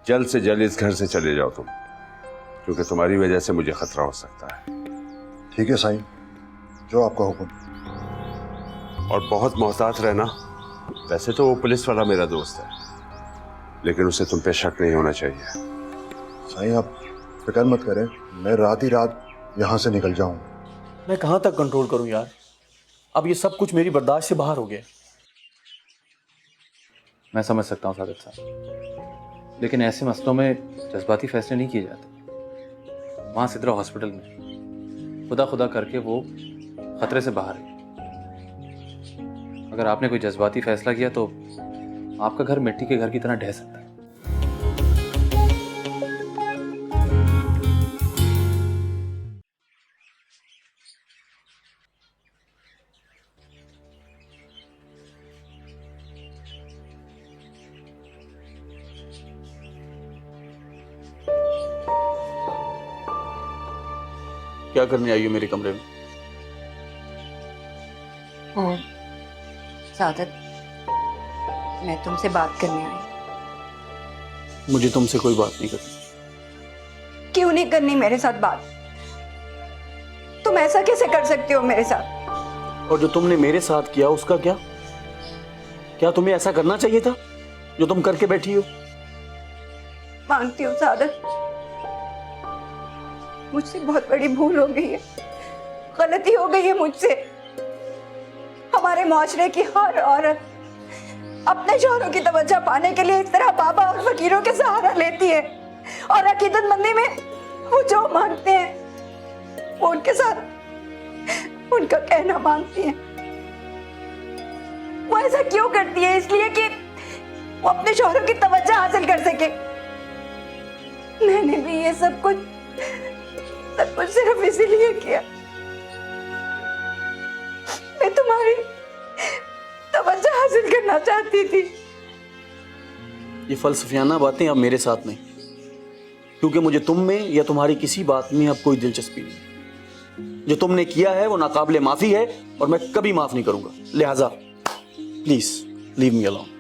जल्द से जल्द इस घर से चले जाओ तुम, क्योंकि तुम्हारी वजह से मुझे खतरा हो सकता है। ठीक है साईं, जो आपका हुक्म। और बहुत मोहतात रहना। वैसे तो वो पुलिस वाला मेरा दोस्त है, लेकिन उसे तुम पे शक नहीं होना चाहिए। साईं आप फिक्र मत करें, मैं रात ही रात यहाँ से निकल जाऊंगा। मैं कहाँ तक कंट्रोल करूं यार, अब ये सब कुछ मेरी बर्दाश्त से बाहर हो गया। मैं समझ सकता हूँ सादिक साहब, लेकिन ऐसे मसलों में जज्बाती फैसले नहीं किए जाते। वहाँ सिद्रा हॉस्पिटल में खुदा खुदा करके वो खतरे से बाहर है। अगर आपने कोई जज्बाती फैसला किया तो आपका घर मिट्टी के घर की तरह ढह सकता है। क्या करने आई हो मेरे कमरे में? और सादत, मैं तुमसे बात करने आई। मुझे तुमसे कोई बात नहीं करनी। क्यों नहीं करनी मेरे साथ बात? तुम ऐसा कैसे कर सकते हो मेरे साथ? और जो तुमने मेरे साथ किया उसका क्या? क्या तुम्हें ऐसा करना चाहिए था जो तुम करके बैठी हो? मानती हूँ सादत, मुझसे बहुत बड़ी भूल हो गई है, गलती हो गई है मुझसे। हमारे मुआशरे की हर औरत अपने शौहरों की तवज्जो पाने के लिए इस तरह बाबा और फकीरों के सहारा लेती है, और अकीदतमंदी में वो जो मांगते हैं वो उनके साथ उनका कहना मांगती है। वो ऐसा क्यों करती है? इसलिए कि वो अपने शौहरों की तवज्जो हासिल कर सके। मैंने भी ये सब कुछ सिर्फ इसीलिए किया। मैं तुम्हारी तवज्जो हासिल करना चाहती थी। ये फलसफियाना बातें अब मेरे साथ नहीं, क्योंकि मुझे तुम में या तुम्हारी किसी बात में अब कोई दिलचस्पी नहीं। जो तुमने किया है वो नाकाबिले माफी है और मैं कभी माफ नहीं करूंगा। लिहाजा प्लीज लीव मी अलोन।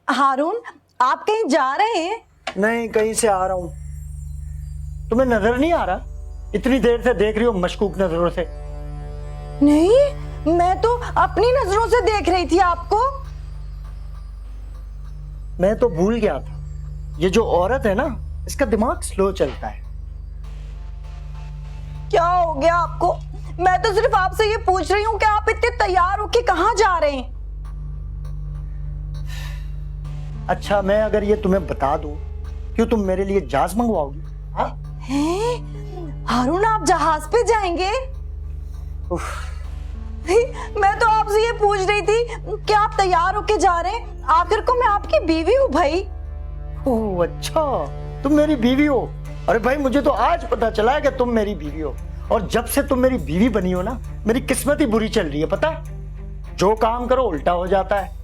हारून, आप कहीं जा रहे हैं? नहीं, कहीं से आ रहा हूं। तुम्हें नजर नहीं आ रहा? इतनी देर से देख रही हो मशकूक नजरों से। नहीं, मैं तो अपनी नजरों से देख रही थी आपको। मैं तो भूल गया था, ये जो औरत है ना, इसका दिमाग स्लो चलता है। क्या हो गया आपको? मैं तो सिर्फ आपसे ये पूछ रही हूँ कि आप इतने तैयार होके कहाँ जा रहे हैं? अच्छा, मैं अगर ये तुम्हें बता दूं, क्यों तुम मेरे लिए जहाज मंगवाओगी? हाँ? हैं? हारून, आप जहाज पे जाएंगे? मैं तो आपसे ये पूछ रही थी कि आप तैयार होके जा रहे हैं। आखिर को मैं आपकी बीवी हूँ भाई। ओह अच्छा, तुम मेरी बीवी हो। अरे भाई, मुझे तो आज पता चला है कि तुम मेरी बीवी हो। और जब से तुम मेरी बीवी बनी हो ना, मेरी किस्मत ही बुरी चल रही है। पता है, जो काम करो उल्टा हो जाता है।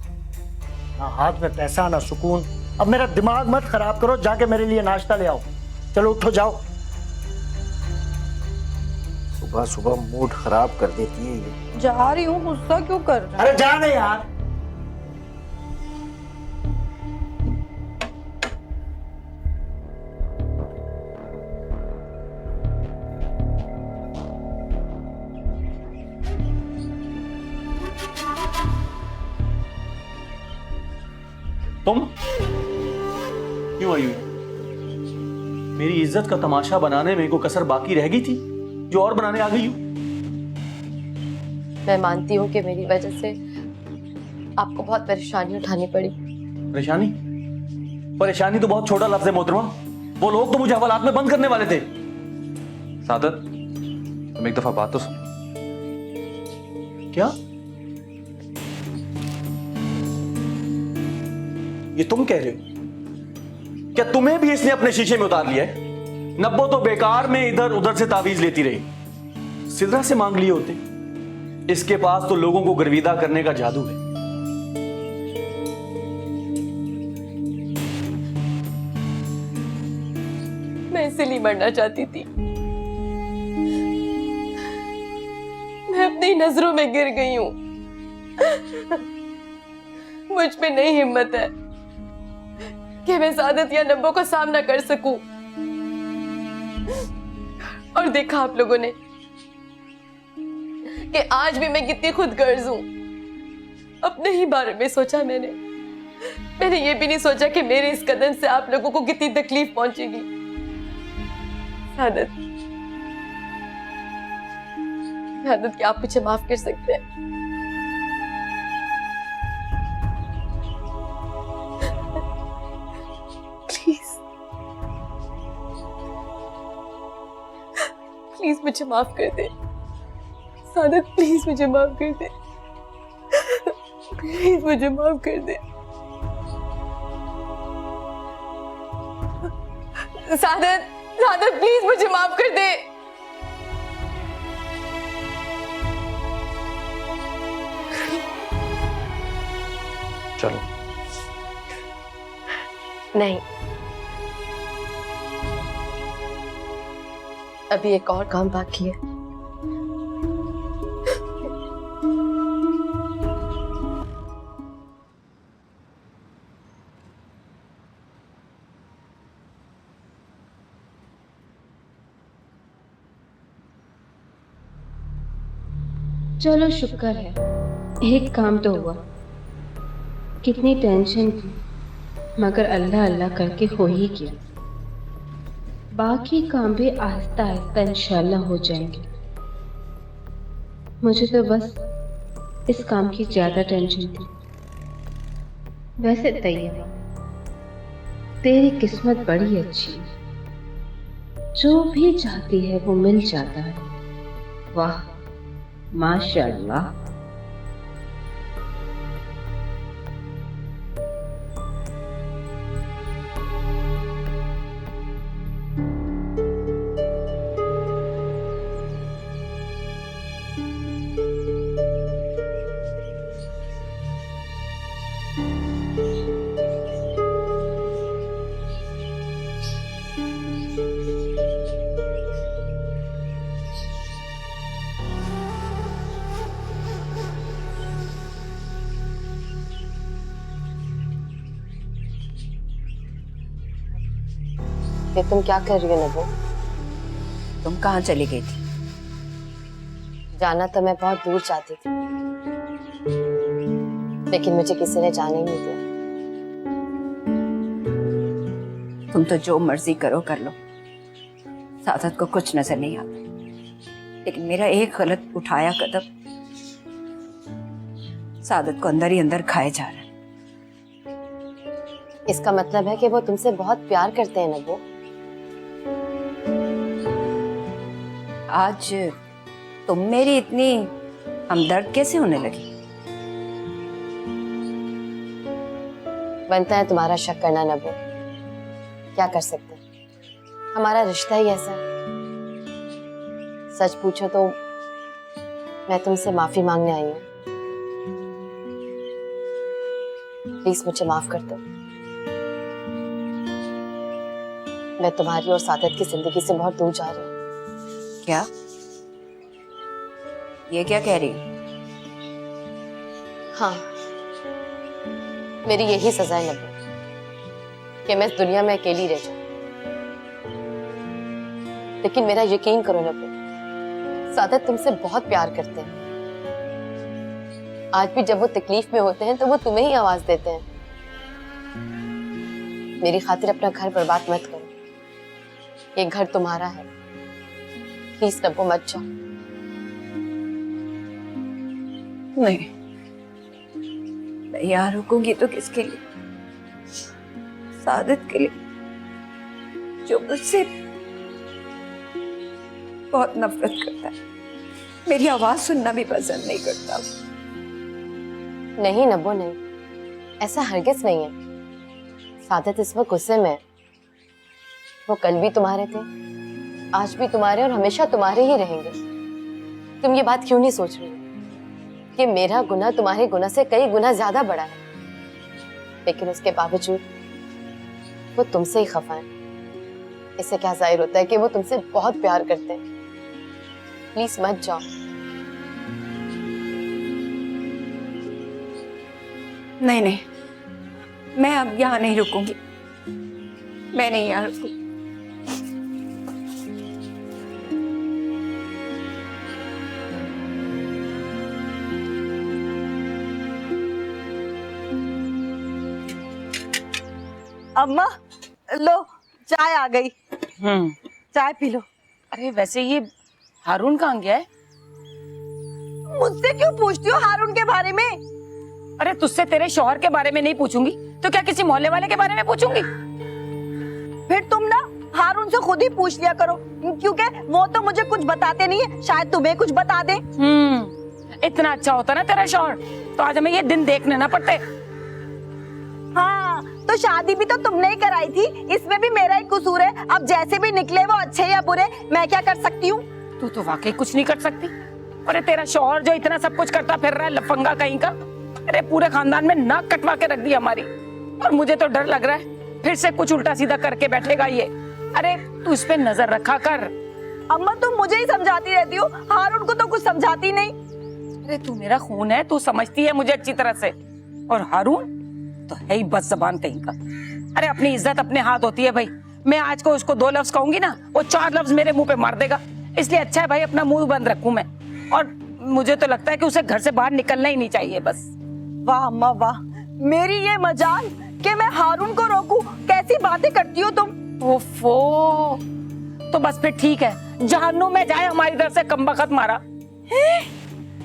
ना हाथ में पैसा, ना सुकून। अब मेरा दिमाग मत खराब करो, जाके मेरे लिए नाश्ता ले आओ। चलो उठो, जाओ। सुबह सुबह मूड खराब कर देती है ये। जा रही हूँ, गुस्सा क्यों कर रहे हैं? अरे जाने यार। तुम क्यों आई हुई? मेरी इज्जत का तमाशा बनाने में कोई कसर बाकी रह गई थी जो और बनाने आ गई हूं? मैं मानती हूँ कि मेरी वजह से आपको बहुत परेशानी उठानी पड़ी। परेशानी? परेशानी तो बहुत छोटा लफ्ज है मोहतरमा। वो लोग तो मुझे हवालात में बंद करने वाले थे। सादत, तुम एक दफा बात तो सुन। क्या ये तुम कह रहे हो? क्या तुम्हें भी इसने अपने शीशे में उतार लिया है? नब्बो तो बेकार में इधर उधर से तावीज लेती रही। सिद्रा से मांग लिए होते। इसके पास तो लोगों को गर्विदा करने का जादू है। मैं इसीलिए मरना चाहती थी। मैं अपनी नजरों में गिर गई हूं। मुझ में नहीं हिम्मत है कि मैं सादत या नब्बो का सामना कर सकूं। और देखा आप लोगों ने कि आज भी मैं कितनी खुदगर्ज हूं। अपने ही बारे में सोचा मैंने ये भी नहीं सोचा कि मेरे इस कदम से आप लोगों को कितनी तकलीफ पहुंचेगी। सादत, सादत, क्या आप मुझे माफ कर सकते हैं? प्लीज प्लीज मुझे माफ कर दे। सादत, प्लीज मुझे माफ कर दे। प्लीज मुझे माफ कर दे। सादत, सादत, प्लीज मुझे माफ कर दे। चलो। नहीं, अभी एक और काम बाकी है। चलो शुक्र है, एक काम तो हुआ। कितनी टेंशन थी, मगर अल्लाह अल्लाह करके हो ही गया। बाकी काम भी आहिस्ता आहिस्ता इंशाल्लाह हो जाएंगे। मुझे तो बस इस काम की ज्यादा टेंशन थी। वैसे तैयबा, तेरी किस्मत बड़ी अच्छी है। जो भी चाहती है वो मिल जाता है। वाह, माशाअल्लाह। ये तुम क्या कर रही हो नबो? तुम कहाँ चली गई थी? जाना तो मैं बहुत दूर चाहती थी, लेकिन मुझे किसी ने जाने ही नहीं दिया। तुम तो जो मर्जी करो कर लो, सादत को कुछ नजर नहीं आता। लेकिन मेरा एक गलत उठाया कदम सादत को अंदर ही अंदर खाए जा रहा है। इसका मतलब है कि वो तुमसे बहुत प्यार करते हैं नबो। आज तुम मेरी इतनी हमदर्द कैसे होने लगी? बनता है तुम्हारा शक करना नबो, क्या कर सकते हैं, हमारा रिश्ता ही ऐसा है। सच पूछो तो मैं तुमसे माफी मांगने आई हूँ। प्लीज मुझे माफ कर दो। मैं तुम्हारी और सादत की जिंदगी से बहुत दूर जा रही हूँ। क्या? ये क्या कह रही हो? हाँ, मेरी यही सजा है नबो कि मैं इस दुनिया में अकेली रह जाऊं। लेकिन मेरा यकीन करो नबो, सादत तुमसे बहुत प्यार करते हैं। आज भी जब वो तकलीफ में होते हैं तो वो तुम्हें ही आवाज देते हैं। मेरी खातिर अपना घर बर्बाद मत करो, ये घर तुम्हारा है। प्लीज नबो मत जाओ। नहीं, मैं यहाँ रुकूंगी तो किसके लिए? सादत के लिए, जो मुझसे बहुत नफरत करता है, मेरी आवाज सुनना भी पसंद नहीं करता। नहीं नबो नहीं, ऐसा हरगिज नहीं है। सादत इस वक्त गुस्से में है। वो कल भी तुम्हारे थे, आज भी तुम्हारे और हमेशा तुम्हारे ही रहेंगे। तुम ये बात क्यों नहीं सोच रही कि मेरा गुनाह तुम्हारे गुनाह से कई गुना ज्यादा बड़ा है, लेकिन उसके बावजूद वो तुमसे ही खफा है। इससे क्या जाहिर होता है कि वो तुमसे बहुत प्यार करते हैं। प्लीज मत जाओ। नहीं नहीं, मैं अब यहाँ नहीं रुकूंगी, मैं नहीं यहाँ रुकूंगी। अम्मा लो, चाय आ गई। चाय पी लो। अरे वैसे ये हारून कहाँ गया है? मुझसे क्यों पूछती हो हारून के बारे में? अरे तुझसे तेरे शौहर के बारे में नहीं पूछूंगी तो क्या किसी मोहल्ले वाले के बारे में पूछूंगी? फिर तुम ना हारून से खुद ही पूछ लिया करो, क्योंकि वो तो मुझे कुछ बताते नहीं है, शायद तुम्हें कुछ बता दे। इतना अच्छा होता ना तेरा शौहर तो आज हमें ये दिन देखने ना पड़ते। हाँ, तो शादी भी तो तुमने ही कराई थी, इसमें भी मेरा ही कसूर है। अब जैसे भी निकले वो अच्छे या बुरे, मैं क्या कर सकती हूँ? तू तो वाकई कुछ नहीं कर सकती। अरे तेरा शौहर जो इतना सब कुछ करता फिर रहा है, लफंगा कहीं का। अरे पूरे खानदान में नाक कटवा के रख दी हमारी, और मुझे तो डर लग रहा है फिर से कुछ उल्टा सीधा करके बैठेगा ये। अरे तू इस पे नजर रखा कर। अम्मा तुम मुझे ही समझाती रहती हो, हारून को तो कुछ समझाती नहीं। अरे तू मेरा खून है, तू समझती है मुझे अच्छी तरह से, और हारून तो है ही बस जबान कहीं का। अरे अपनी इज्जत अपने हाथ होती है भाई। मैं आज को उसको 2 लफ्ज कहूंगी ना, वो 4 लफ्ज मेरे मुंह पे मार देगा। इसलिए अच्छा है भाई अपना मुंह बंद रखूं मैं, और मुझे तो लगता है कि उसे घर से बाहर निकलना ही नहीं चाहिए बस। वाह अम्मा वाह, मेरी ये मजाल कि मैं हारून को रोकूं। कैसी बातें करती हो तुम। ओफो, तो बस फिर ठीक है, जहन्नुम में जाए हमारी तरफ से कमबख्त मारा।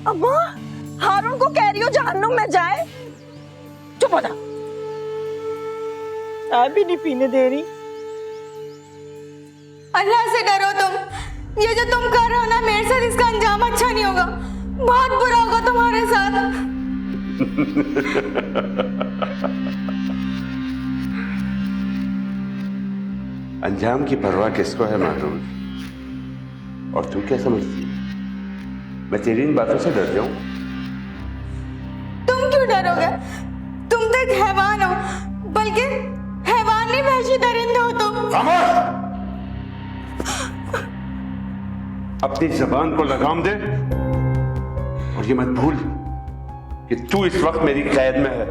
अम्मा हारून को कह रही हो जहन्नुम में जाए? चुप हो जा। चाय भी नहीं पीने दे रही। अल्लाह से डरो तुम। ये जो तुम कर रहे हो ना मेरे साथ, इसका अंजाम अच्छा नहीं होगा, बहुत बुरा होगा तुम्हारे साथ। अंजाम की परवाह किसको है मालूम? और तू क्या समझती है मैं तेरी इन बातों से डर जाऊं? तुम क्यों डरोगे? तुम तो एक हैवान हो, बल्कि हैवान नहीं वहशी दरिंदे हो तुम। खामोश! अपनी जबान को लगाम दे, और ये मत भूल कि तू इस वक्त मेरी कैद में है।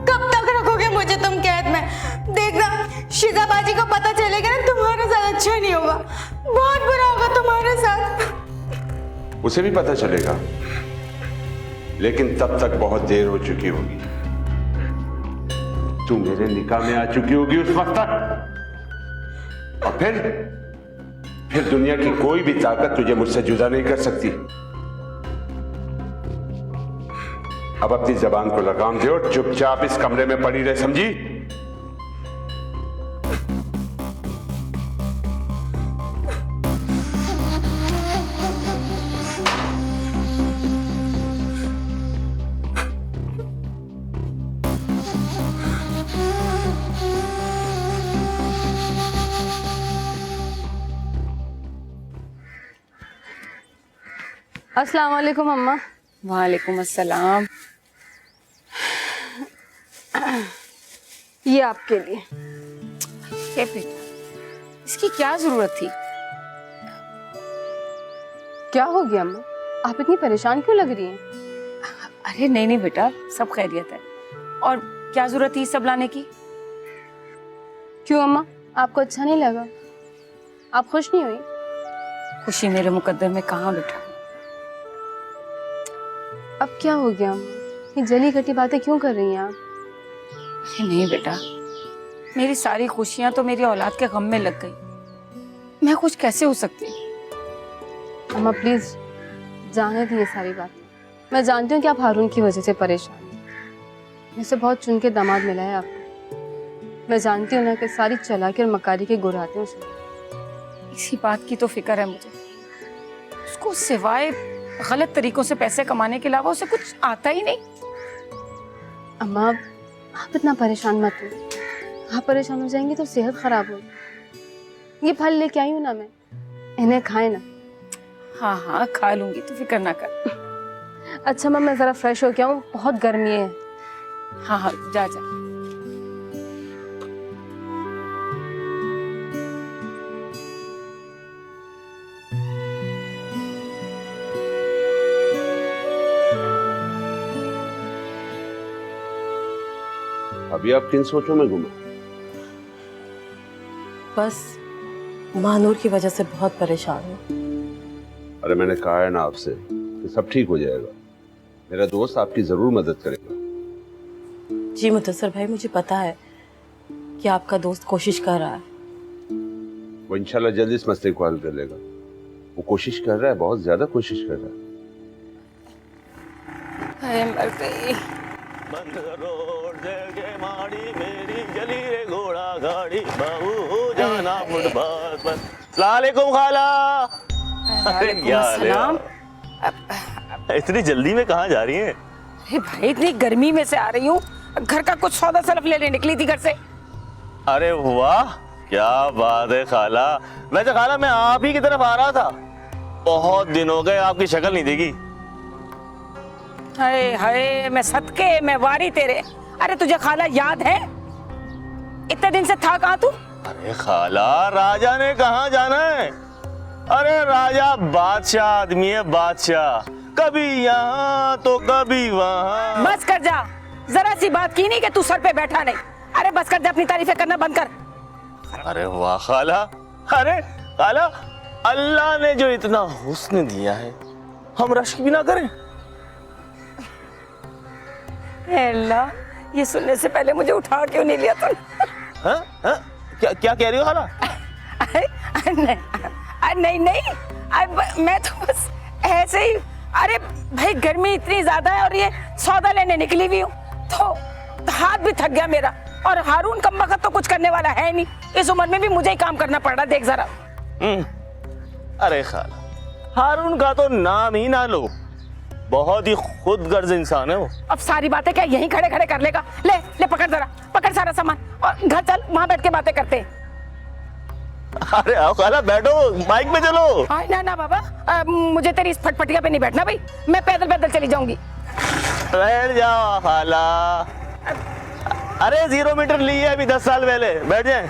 कब तक रखोगे मुझे तुम कैद में? देखना शिजाबाजी को पता चलेगा ना, तुम्हारे साथ अच्छा नहीं होगा, बहुत बुरा होगा तुम्हारे साथ। उसे भी पता चलेगा, लेकिन तब तक बहुत देर हो चुकी होगी। तू मेरे निकाह में आ चुकी होगी उस वक्त तक, और फिर दुनिया की कोई भी ताकत तुझे मुझसे जुदा नहीं कर सकती। अब अपनी जबान को लगाम दे और चुपचाप इस कमरे में पड़ी रहे, समझी? अस्सलाम वालेकुम अम्मा। वालेकुम अस्सलाम। ये आपके लिए। क्या बेटा, इसकी क्या जरूरत थी? क्या हो गया अम्मा, आप इतनी परेशान क्यों लग रही हैं? अरे नहीं नहीं बेटा, सब खैरियत है। और क्या जरूरत थी सब लाने की? क्यों अम्मा, आपको अच्छा नहीं लगा? आप खुश नहीं हुई? खुशी मेरे मुकद्दर में कहाँ बेटा। अब क्या हो गया अम्मा, ये जली घटी बातें क्यों कर रही हैं आप? नहीं बेटा, मेरी सारी खुशियां तो मेरी औलाद के गम में लग गई। मैं खुश कैसे हो सकती? अम्मा प्लीज जाने दी ये सारी बातें। मैं जानती हूँ कि आप हारून की वजह से परेशान हैं। मुझसे बहुत चुन के दामाद मिला है आपको। मैं जानती हूँ ना कि सारी चालाकी और मकारी के गुण आते हैं उसमें। इसी बात की तो फिक्र है मुझे। उसको सिवाय गलत तरीकों से पैसे कमाने के अलावा उसे कुछ आता ही नहीं। अम्मा आप इतना परेशान मत हो, आप परेशान हो जाएंगे तो सेहत खराब होगी। ये फल लेके आई हूँ ना मैं, इन्हें खाएं ना, हाँ हाँ खा लूंगी, तू फिक्र ना कर। अच्छा माँ, मैं जरा फ्रेश हो गया हूँ, बहुत गर्मी है। हाँ हाँ जा जा। अभी आप किन सोचों में घूमे? बस महानूर की वजह से बहुत परेशान हूँ। अरे मैंने कहा है ना आपसे कि सब ठीक हो जाएगा। मेरा दोस्त आपकी जरूर मदद करेगा। जी मुदस्सिर भाई, मुझे पता है कि आपका दोस्त कोशिश कर रहा है। वो इंशाल्लाह जल्दी इस मसले को हल कर लेगा। वो कोशिश कर रहा है, बहुत ज्यादा कोशिश कर रहा है। अरे मर गई। बंद करो जगे माड़ी मेरी जली रे घोड़ा गाड़ी बाबू हो जाना फुटपाथ पर। सलाम खाला। अरे क्या हाल है? सलाम। इतनी जल्दी में कहाँ जा रही हैं? अरे भाई इतनी गर्मी में से आ रही हूँ, घर का कुछ सौदा सरफ लेने निकली थी घर से। अरे वाह क्या बात है खाला। वैसे खाला मैं आप ही की तरफ आ रहा था, बहुत दिन हो गए आपकी शक्ल नहीं देखी। हाय हाय, मैं सदके मैं वारी तेरे। अरे तुझे खाला याद है? इतने दिन से था कहाँ तू? अरे खाला राजा ने कहाँ जाना है? अरे राजा बादशाह आदमी है, बादशाह। कभी यहाँ तो कभी वहाँ। बस कर जा, जरा सी बात की नहीं कि तू सर पे बैठा नहीं। अरे बस कर जा, अपनी तारीफें करना बंद कर। अरे वाह खाला। अरे खाला, अल्लाह ने जो इतना हुस्न दिया है, हम रश्क भी ना करें? अल्लाह, ये सुनने से पहले मुझे उठा क्यों नहीं लिया तूने? हाँ? हाँ? क्या कह रही हो खाला? नहीं नहीं, मैं तो बस ऐसे ही। अरे भाई गर्मी इतनी ज्यादा है और ये सौदा लेने निकली हुई हूँ तो हाथ भी थक गया मेरा। और हारून कम वक्त तो कुछ करने वाला है नहीं, इस उम्र में भी मुझे ही काम करना पड़ रहा। देख जरा। अरे खाला, हारून का तो नाम ही ना लो, बहुत ही खुदगर्ज इंसान है वो। अब सारी बातें क्या यहीं खड़े खड़े कर लेगा? ले ले पकड़ जरा, पकड़ सारा सामान और घर चल, वहां बैठ के बातें करते हैं। अरे आओ खाला बैठो, बाइक पे चलो। ना ना बाबा, मुझे तेरी इस फटफटिया पे नहीं बैठना भाई, मैं पैदल पैदल चली जाऊंगी। बैठ जाओ खाला। अरे 0 मीटर ली है अभी 10 साल पहले, बैठ जाए।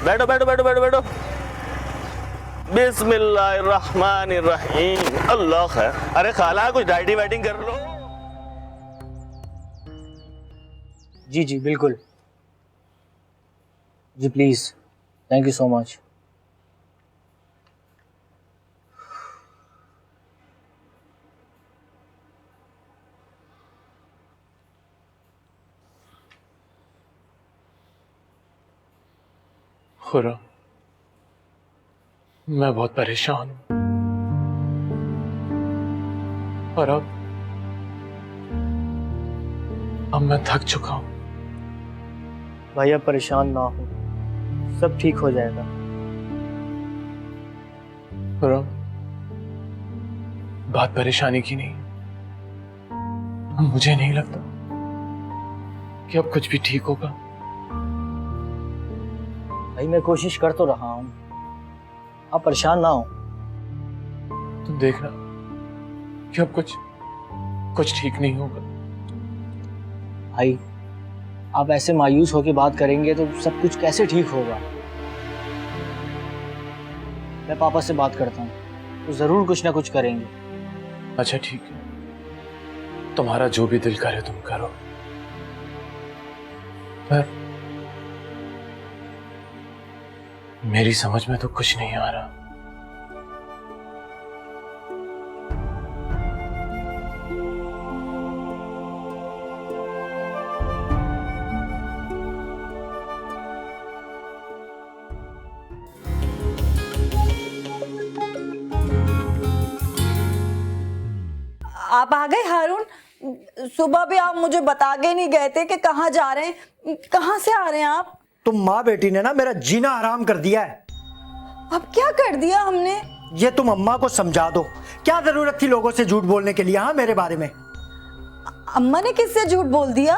बैठो बैठो बैठो बैठो बैठो। बिस्मिल्लाहिर्रहमानिर्रहीम, अल्लाह खैर। अरे खाला कुछ डाइटिंग वाइटिंग कर लो। जी जी बिल्कुल जी, please, thank you so much. खुरा, मैं बहुत परेशान हूं और अब मैं थक चुका हूं। भाई आप परेशान ना हो, सब ठीक हो जाएगा। खुरा, बात परेशानी की नहीं, मुझे नहीं लगता कि अब कुछ भी ठीक होगा। भाई मैं कोशिश कर तो रहा हूँ, आप परेशान ना हो। तुम देखना कि अब कुछ ठीक नहीं होगा। भाई आप ऐसे मायूस होकर बात करेंगे तो सब कुछ कैसे ठीक होगा? मैं पापा से बात करता हूँ, तो जरूर कुछ ना कुछ करेंगे। अच्छा ठीक है, तुम्हारा जो भी दिल करे तुम करो, पर मेरी समझ में तो कुछ नहीं आ रहा। आप आ गए हारून? सुबह भी आप मुझे बता के नहीं गए थे कि कहाँ जा रहे हैं, कहाँ से आ रहे हैं आप? तुम माँ बेटी ने ना मेरा जीना हराम कर दिया है। अब क्या कर दिया हमने? ये तुम अम्मा को समझा दो, क्या जरूरत थी लोगों से झूठ बोलने के लिए? हाँ, मेरे बारे में अम्मा ने किससे झूठ बोल दिया?